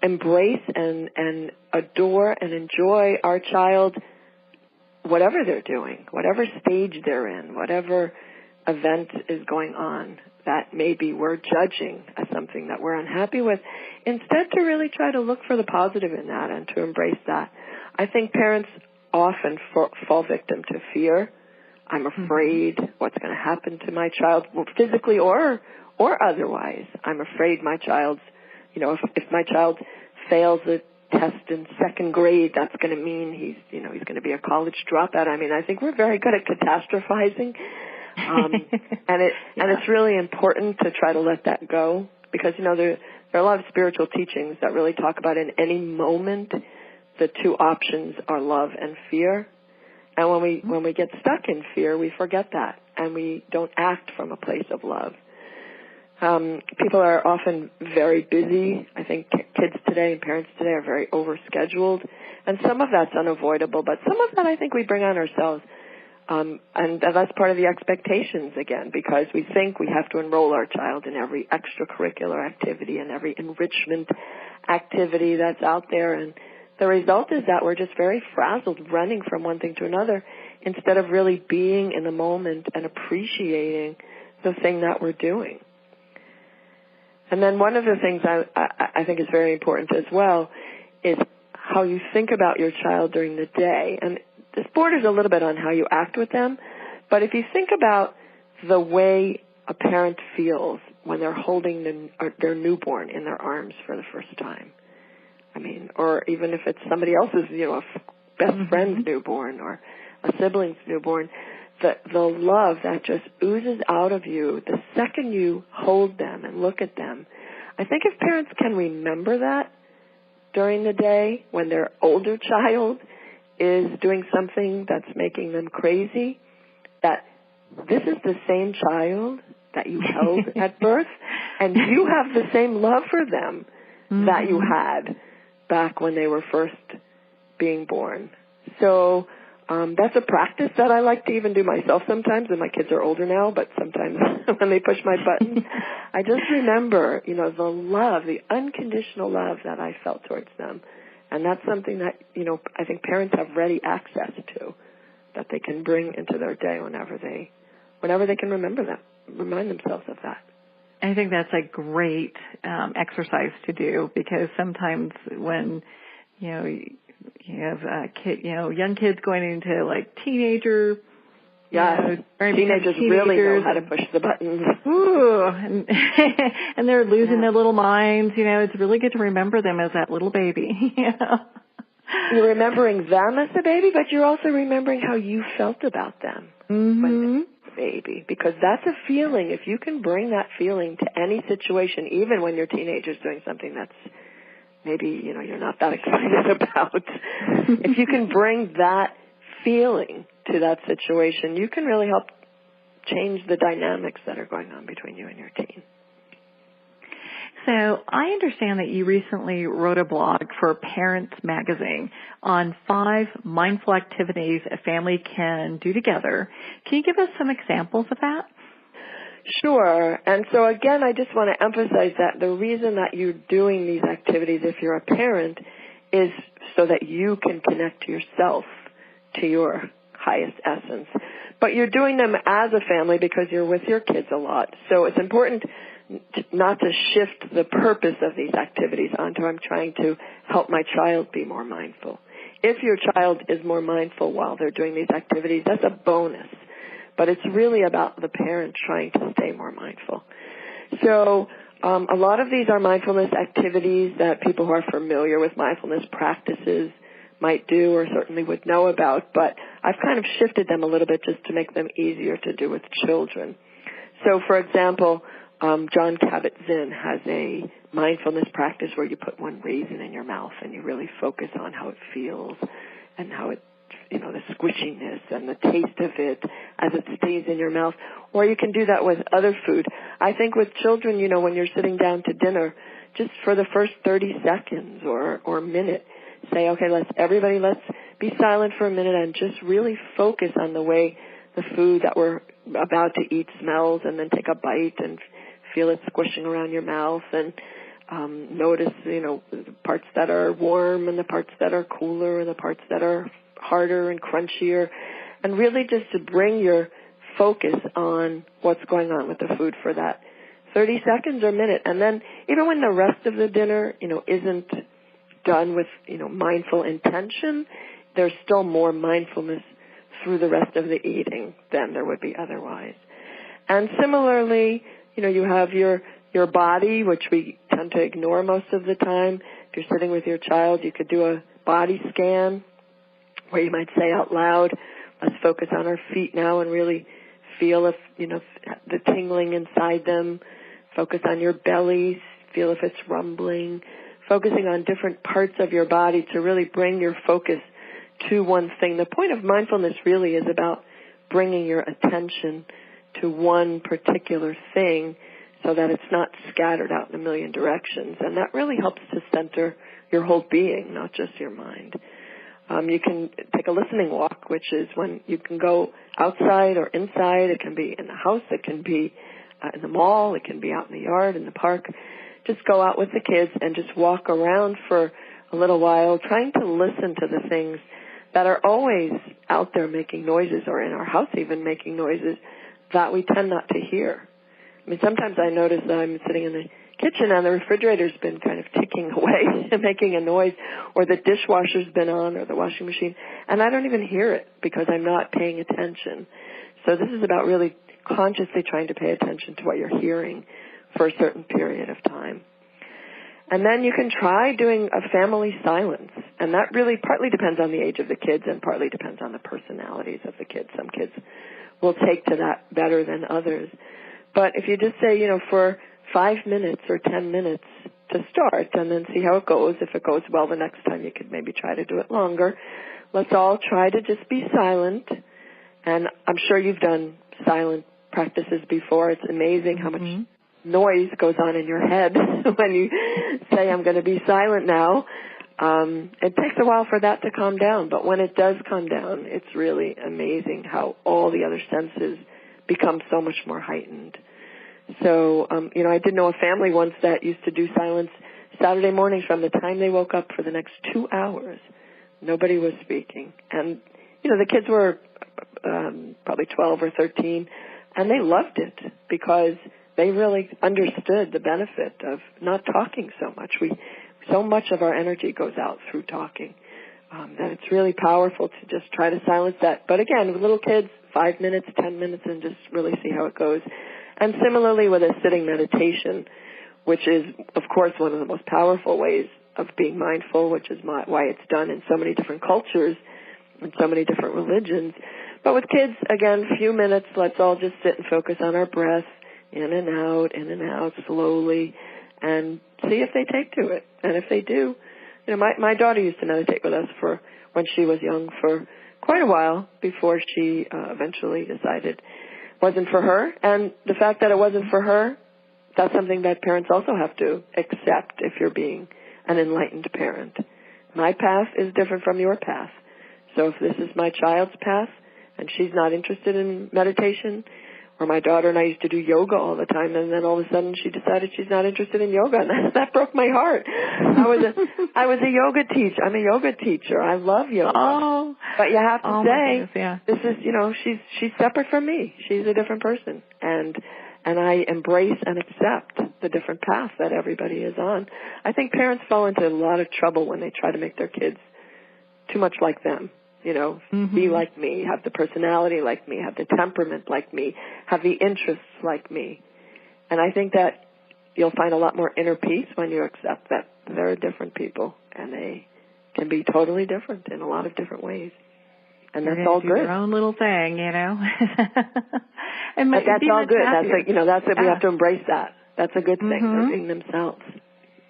embrace and adore and enjoy our child, whatever they're doing, whatever stage they're in, whatever event is going on that maybe we're judging as something that we're unhappy with, instead to really try to look for the positive in that and to embrace that. I think parents often fall victim to fear. I'm afraid what's going to happen to my child, physically or otherwise. I'm afraid my child's, if my child fails a test in second grade, that's going to mean he's going to be a college dropout. I mean, I think we're very good at catastrophizing, and it's really important to try to let that go because there are a lot of spiritual teachings that really talk about in any moment the two options are love and fear. And when we get stuck in fear, we forget that, and we don't act from a place of love. People are often very busy. I think kids today and parents today are very overscheduled, and some of that's unavoidable, but some of that I think we bring on ourselves. And that's part of the expectations, again, because we think we have to enroll our child in every extracurricular activity and every enrichment activity that's out there, and the result is that we're just very frazzled, running from one thing to another, instead of really being in the moment and appreciating the thing that we're doing. And then one of the things I think is very important as well is how you think about your child during the day. And this borders a little bit on how you act with them, but if you think about the way a parent feels when they're holding their newborn in their arms for the first time, I mean, or even if it's somebody else's, best friend's newborn or a sibling's newborn, the love that just oozes out of you the second you hold them and look at them. I think if parents can remember that during the day when their older child is doing something that's making them crazy, that this is the same child that you held at birth, and you have the same love for them that you had back when they were first being born. So that's a practice that I like to even do myself sometimes, and my kids are older now, but sometimes when they push my buttons, I just remember, the love, the unconditional love that I felt towards them. And that's something that, I think parents have ready access to, that they can bring into their day whenever they can remind themselves of that. I think that's a great exercise to do, because sometimes when, you have young kids going into like teenager. Yeah, teenagers really know how to push the buttons. Ooh, and they're losing their little minds. It's really good to remember them as that little baby. You're remembering them as a baby, but you're also remembering how you felt about them when they were a baby, because that's a feeling. If you can bring that feeling to any situation, even when your teenager's doing something that's maybe, you're not that excited about, if you can bring that feeling to that situation, you can really help change the dynamics that are going on between you and your teen. So I understand that you recently wrote a blog for Parents Magazine on 5 mindful activities a family can do together. Can you give us some examples of that? Sure. And so again, I just want to emphasize that the reason that you're doing these activities if you're a parent is so that you can connect yourself to your highest essence. But you're doing them as a family because you're with your kids a lot. So it's important not to shift the purpose of these activities onto I'm trying to help my child be more mindful. If your child is more mindful while they're doing these activities, that's a bonus. But it's really about the parent trying to stay more mindful. So a lot of these are mindfulness activities that people who are familiar with mindfulness practices might do or certainly would know about, but I've kind of shifted them a little bit just to make them easier to do with children. So, for example, Jon Kabat-Zinn has a mindfulness practice where you put one raisin in your mouth and you really focus on how it feels and how it, the squishiness and the taste of it as it stays in your mouth. Or you can do that with other food. I think with children, when you're sitting down to dinner, just for the first 30 seconds or minute, say, okay, let's be silent for a minute and just really focus on the way the food that we're about to eat smells, and then take a bite and feel it squishing around your mouth, and notice, the parts that are warm and the parts that are cooler and the parts that are harder and crunchier, and really just to bring your focus on what's going on with the food for that 30 seconds or minute. And then even when the rest of the dinner, isn't done with, mindful intention, there's still more mindfulness through the rest of the eating than there would be otherwise. And similarly, you have your body, which we tend to ignore most of the time. If you're sitting with your child, you could do a body scan where you might say out loud, let's focus on our feet now and really feel if, the tingling inside them. Focus on your belly, feel if it's rumbling. Focusing on different parts of your body to really bring your focus to one thing. The point of mindfulness really is about bringing your attention to one particular thing so that it's not scattered out in a million directions. And that really helps to center your whole being, not just your mind. You can take a listening walk, which is when you can go outside or inside. It can be in the house. It can be in the mall. It can be out in the yard, in the park. Just go out with the kids and just walk around for a little while, trying to listen to the things that are always out there making noises, or in our house even making noises that we tend not to hear. I mean, sometimes I notice that I'm sitting in the kitchen and the refrigerator's been kind of ticking away and making a noise, or the dishwasher's been on, or the washing machine, and I don't even hear it because I'm not paying attention. So this is about really consciously trying to pay attention to what you're hearing for a certain period of time. And then you can try doing a family silence. And that really partly depends on the age of the kids and partly depends on the personalities of the kids. Some kids will take to that better than others. But if you just say, for 5 minutes or 10 minutes to start and then see how it goes. If it goes well the next time, you could maybe try to do it longer. Let's all try to just be silent. And I'm sure you've done silent practices before. It's amazing how much noise goes on in your head when you say, I'm going to be silent now. It takes a while for that to calm down, but when it does calm down, it's really amazing how all the other senses become so much more heightened. So, I did know a family once that used to do silence Saturday mornings from the time they woke up for the next 2 hours. Nobody was speaking. And, the kids were probably 12 or 13, and they loved it because they really understood the benefit of not talking so much. So much of our energy goes out through talking that it's really powerful to just try to silence that. But again, with little kids, 5 minutes, 10 minutes, and just really see how it goes. And similarly with a sitting meditation, which is, of course, one of the most powerful ways of being mindful, which is why it's done in so many different cultures and so many different religions. But with kids, again, a few minutes, let's all just sit and focus on our breath, in and out, slowly, and see if they take to it. And if they do, my daughter used to meditate with us when she was young for quite a while before she eventually decided it wasn't for her. And the fact that it wasn't for her, that's something that parents also have to accept if you're being an enlightened parent. My path is different from your path. So if this is my child's path and she's not interested in meditation, or my daughter and I used to do yoga all the time, and then all of a sudden she decided she's not interested in yoga, and that broke my heart. I was a yoga teacher. I'm a yoga teacher. I love yoga. Oh, but you have to say, this is, she's separate from me. She's a different person, and I embrace and accept the different paths that everybody is on. I think parents fall into a lot of trouble when they try to make their kids too much like them. Be like me, have the personality like me, have the temperament like me, have the interests like me. And I think that you'll find a lot more inner peace when you accept that they're different people and they can be totally different in a lot of different ways. And that's all good. Their own little thing, And but that's all good. That's it. We have to embrace that. That's a good thing. They're being themselves.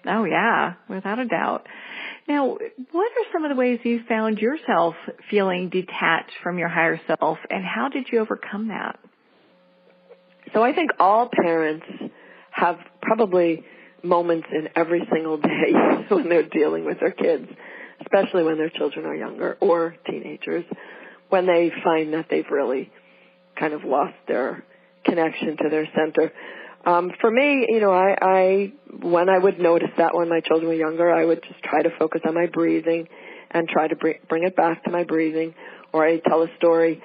Oh, yeah, without a doubt. Now, what are some of the ways you found yourself feeling detached from your higher self, and how did you overcome that? So I think all parents have probably moments in every single day when they're dealing with their kids, especially when their children are younger or teenagers, when they find that they've really kind of lost their connection to their center. For me, when I would notice that when my children were younger, I would just try to focus on my breathing and try to bring it back to my breathing. Or I tell a story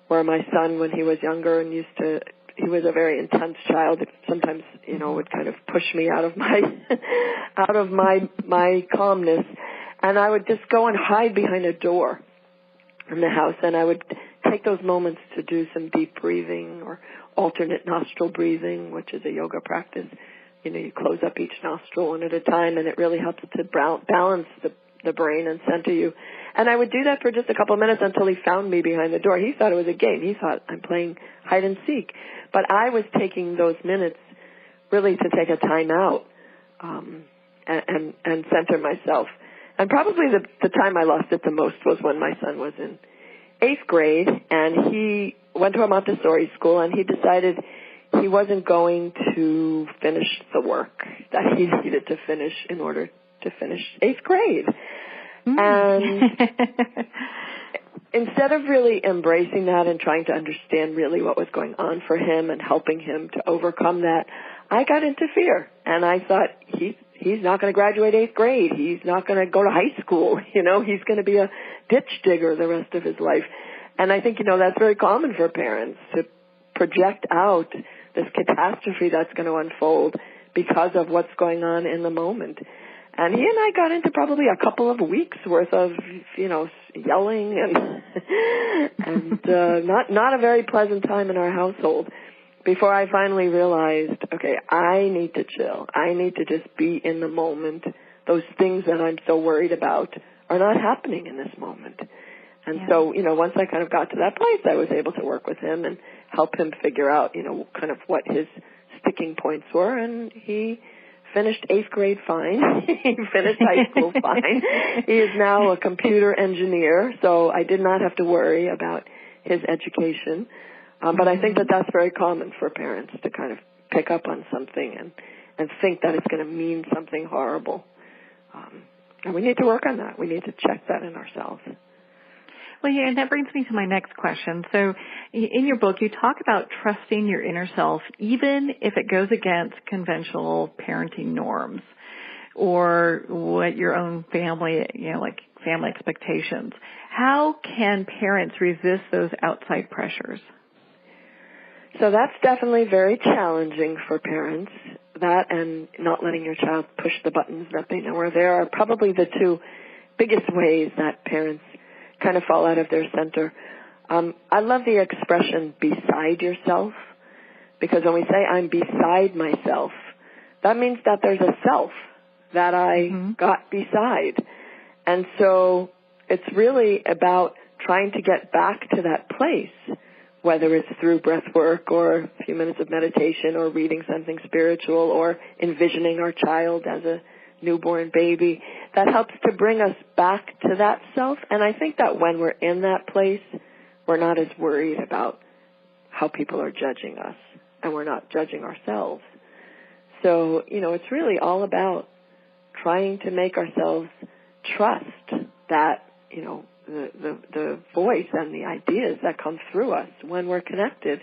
where my son, when he was younger and he was a very intense child, sometimes, would kind of push me out of my calmness. And I would just go and hide behind a door in the house, and I would take those moments to do some deep breathing or alternate nostril breathing, which is a yoga practice. You close up each nostril one at a time, and it really helps to balance the brain and center you. And I would do that for just a couple of minutes until he found me behind the door. He thought it was a game. He thought I'm playing hide and seek. But I was taking those minutes really to take a time out and center myself. And probably the time I lost it the most was when my son was in 8th grade, and he went to a Montessori school, and he decided he wasn't going to finish the work that he needed to finish in order to finish 8th grade. And instead of really embracing that and trying to understand really what was going on for him and helping him to overcome that, I got into fear. And I thought, he's not going to graduate 8th grade. He's not going to go to high school. He's going to be a ditch digger the rest of his life. And I think, that's very common for parents to project out this catastrophe that's going to unfold because of what's going on in the moment. And he and I got into probably a couple of weeks worth of, yelling and not a very pleasant time in our household before I finally realized, okay, I need to chill. I need to just be in the moment. Those things that I'm so worried about are not happening in this moment. And so, once I kind of got to that place, I was able to work with him and help him figure out, kind of what his sticking points were. And he finished 8th grade fine. He finished high school fine. He is now a computer engineer, so I did not have to worry about his education. But I think that that's very common for parents to kind of pick up on something and think that it's going to mean something horrible. And we need to work on that. We need to check that in ourselves. Well, yeah, and that brings me to my next question. So in your book, you talk about trusting your inner self, even if it goes against conventional parenting norms or what your own family, like family expectations. How can parents resist those outside pressures? So that's definitely very challenging for parents. That and not letting your child push the buttons that they know are there are probably the two biggest ways that parents kind of fall out of their center. I love the expression beside yourself, because when we say I'm beside myself, that means that there's a self that I got beside. And so it's really about trying to get back to that place, whether it's through breath work or a few minutes of meditation or reading something spiritual or envisioning our child as a newborn baby. That helps to bring us back to that self. And I think that when we're in that place, we're not as worried about how people are judging us, and we're not judging ourselves. So, it's really all about trying to make ourselves trust that, the voice and the ideas that come through us when we're connected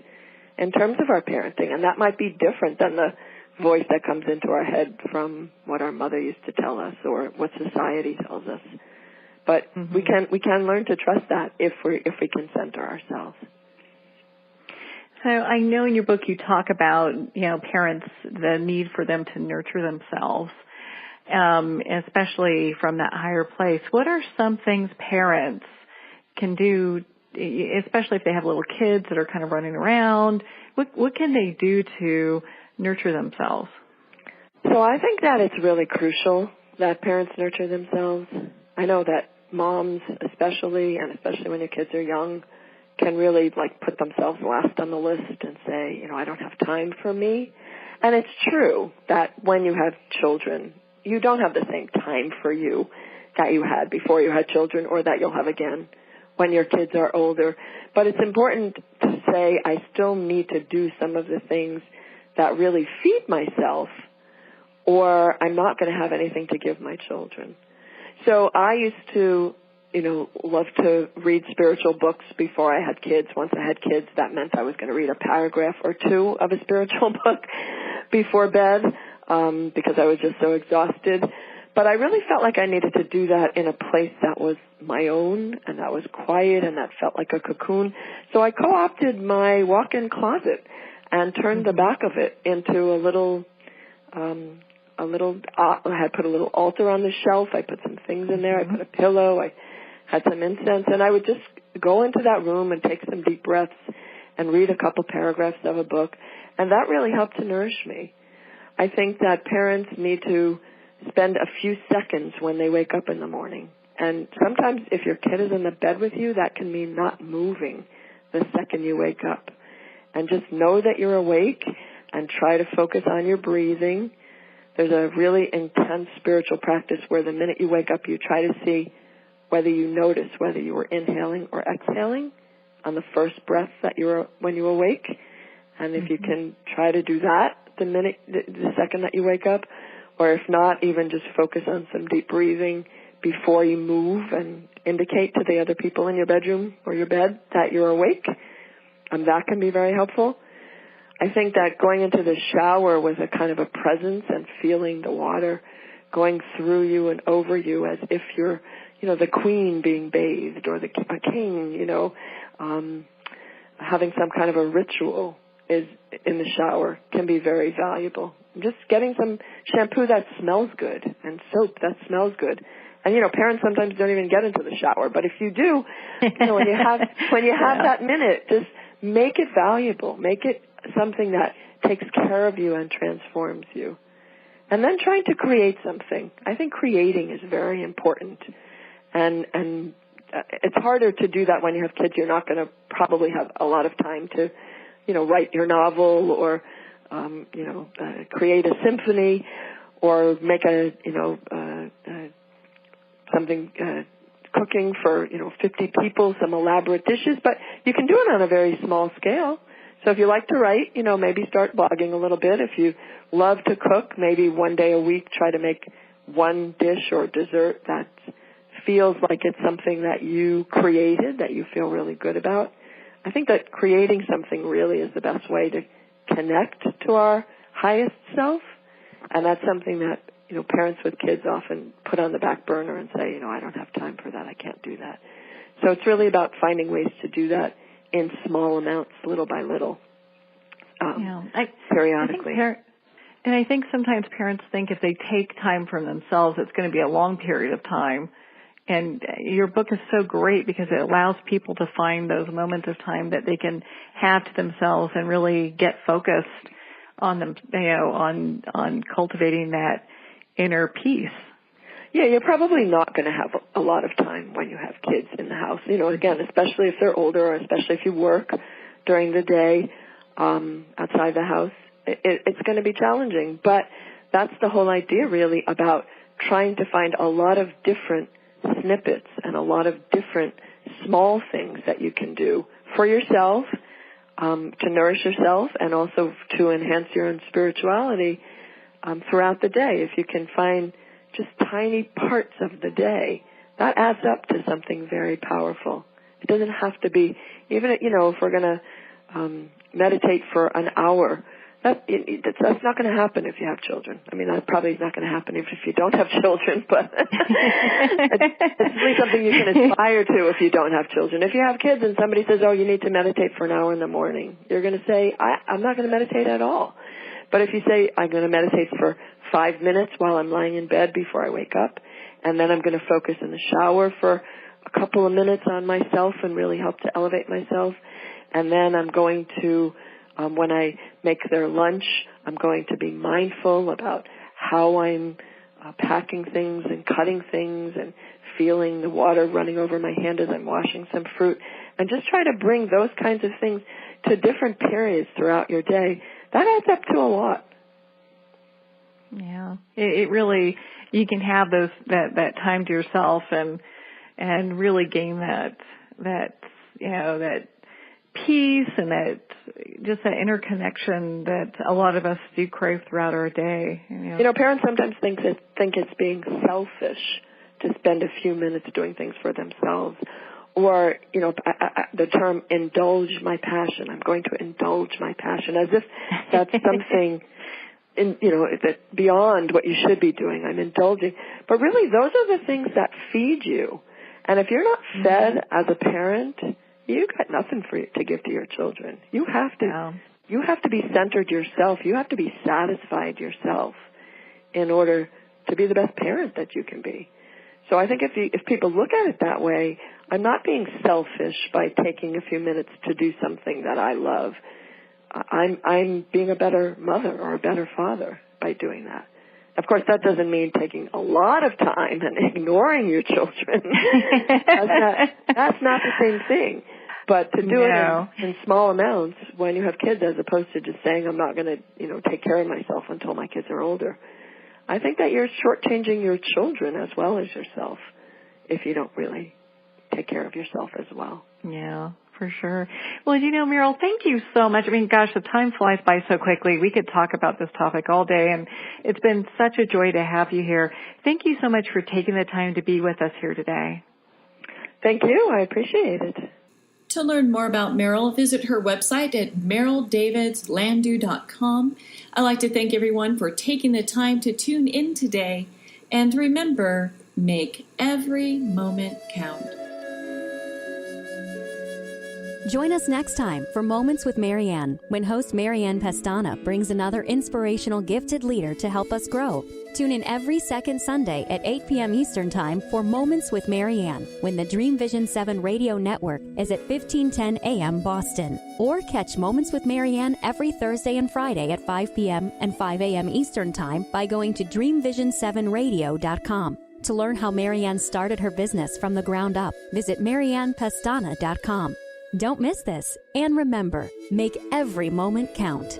in terms of our parenting. And that might be different than the voice that comes into our head from what our mother used to tell us or what society tells us. But we can learn to trust that if we can center ourselves. So I know in your book you talk about, parents, the need for them to nurture themselves, especially from that higher place. What are some things parents can do, especially if they have little kids that are kind of running around? What can they do to nurture themselves? So I think that it's really crucial that parents nurture themselves. I know that moms especially when your kids are young, can really put themselves last on the list and say, I don't have time for me. And it's true that when you have children, you don't have the same time for you that you had before you had children or that you'll have again when your kids are older. But it's important to say I still need to do some of the things that really feed myself, or I'm not going to have anything to give my children. So I used to, love to read spiritual books before I had kids. Once I had kids, that meant I was going to read a paragraph or two of a spiritual book before bed because I was just so exhausted. But I really felt like I needed to do that in a place that was my own and that was quiet and that felt like a cocoon. So I co-opted my walk-in closet and turned the back of it into I had put a little altar on the shelf. I put some things in there. I put a pillow. I had some incense. And I would just go into that room and take some deep breaths and read a couple paragraphs of a book. And that really helped to nourish me. I think that parents need to spend a few seconds when they wake up in the morning. And sometimes if your kid is in the bed with you, that can mean not moving the second you wake up. And just know that you're awake and try to focus on your breathing. There's a really intense spiritual practice where the minute you wake up, you try to see whether you notice whether you were inhaling or exhaling on the first breath when you awake. And if you can try to do that the second that you wake up, or if not, even just focus on some deep breathing before you move and indicate to the other people in your bedroom or your bed that you're awake. That can be very helpful. I think that going into the shower with a kind of a presence and feeling the water going through you and over you as if you're, the queen being bathed or a king, having some kind of a ritual is in the shower can be very valuable. Just getting some shampoo that smells good and soap that smells good. And, parents sometimes don't even get into the shower, but if you do, when you have that minute, just make it valuable. Make it something that takes care of you and transforms you. And then trying to create something. I think creating is very important. And it's harder to do that when you have kids. You're not going to probably have a lot of time to, write your novel or, create a symphony or make something cooking for, 50 people, some elaborate dishes. But you can do it on a very small scale. So if you like to write, maybe start blogging a little bit. If you love to cook, maybe one day a week try to make one dish or dessert that feels like it's something that you created, that you feel really good about. I think that creating something really is the best way to connect to our highest self. And that's something that, parents with kids often put on the back burner and say, I don't have time for that. I can't do that. So it's really about finding ways to do that in small amounts, little by little, periodically. I think sometimes parents think if they take time for themselves, it's going to be a long period of time. And your book is so great because it allows people to find those moments of time that they can have to themselves and really get focused on them, on cultivating that inner peace. Yeah, you're probably not going to have a lot of time when you have kids in the house. Again, especially if they're older, or especially if you work during the day outside the house, it's going to be challenging. But that's the whole idea, really, about trying to find a lot of different snippets and a lot of different small things that you can do for yourself, to nourish yourself, and also to enhance your own spirituality throughout the day. If you can find just tiny parts of the day, that adds up to something very powerful. It doesn't have to be, even, if we're going to meditate for an hour, that's not going to happen if you have children. I mean, that probably is not going to happen if you don't have children, but it's really something you can aspire to if you don't have children. If you have kids and somebody says, you need to meditate for an hour in the morning, you're going to say, I'm not going to meditate at all. But if you say, I'm going to meditate for 5 minutes while I'm lying in bed before I wake up, and then I'm going to focus in the shower for a couple of minutes on myself and really help to elevate myself, and then I'm going to, when I make their lunch, I'm going to be mindful about how I'm packing things and cutting things and feeling the water running over my hand as I'm washing some fruit, and just try to bring those kinds of things to different periods throughout your day. That adds up to a lot. Yeah, it really, you can have that time to yourself and really gain that peace and that inner connection that a lot of us do crave throughout our day. Parents sometimes think it's being selfish to spend a few minutes doing things for themselves. Or, the term indulge my passion. I'm going to indulge my passion, as if that's something that beyond what you should be doing. I'm indulging. But really, those are the things that feed you. And if you're not fed as a parent, you got nothing to give to your children. You have to be centered yourself. You have to be satisfied yourself in order to be the best parent that you can be. So I think if people look at it that way, I'm not being selfish by taking a few minutes to do something that I love. I'm being a better mother or a better father by doing that. Of course, that doesn't mean taking a lot of time and ignoring your children. That's not the same thing. But to do it in small amounts when you have kids, as opposed to just saying, I'm not going to, take care of myself until my kids are older. I think that you're shortchanging your children as well as yourself if you don't really take care of yourself as well. Yeah, for sure. Well, Meryl, thank you so much. I mean, gosh, the time flies by so quickly. We could talk about this topic all day, and it's been such a joy to have you here. Thank you so much for taking the time to be with us here today. Thank you. I appreciate it. To learn more about Meryl, visit her website at meryldavidslandau.com. I'd like to thank everyone for taking the time to tune in today. And remember, make every moment count. Join us next time for Moments with Marianne, when host Marianne Pestana brings another inspirational gifted leader to help us grow. Tune in every second Sunday at 8 p.m. Eastern Time for Moments with Marianne when the Dream Vision 7 radio network is at 1510 a.m. Boston. Or catch Moments with Marianne every Thursday and Friday at 5 p.m. and 5 a.m. Eastern Time by going to dreamvision7radio.com. To learn how Marianne started her business from the ground up, visit mariannepastana.com. Don't miss this, and remember, make every moment count.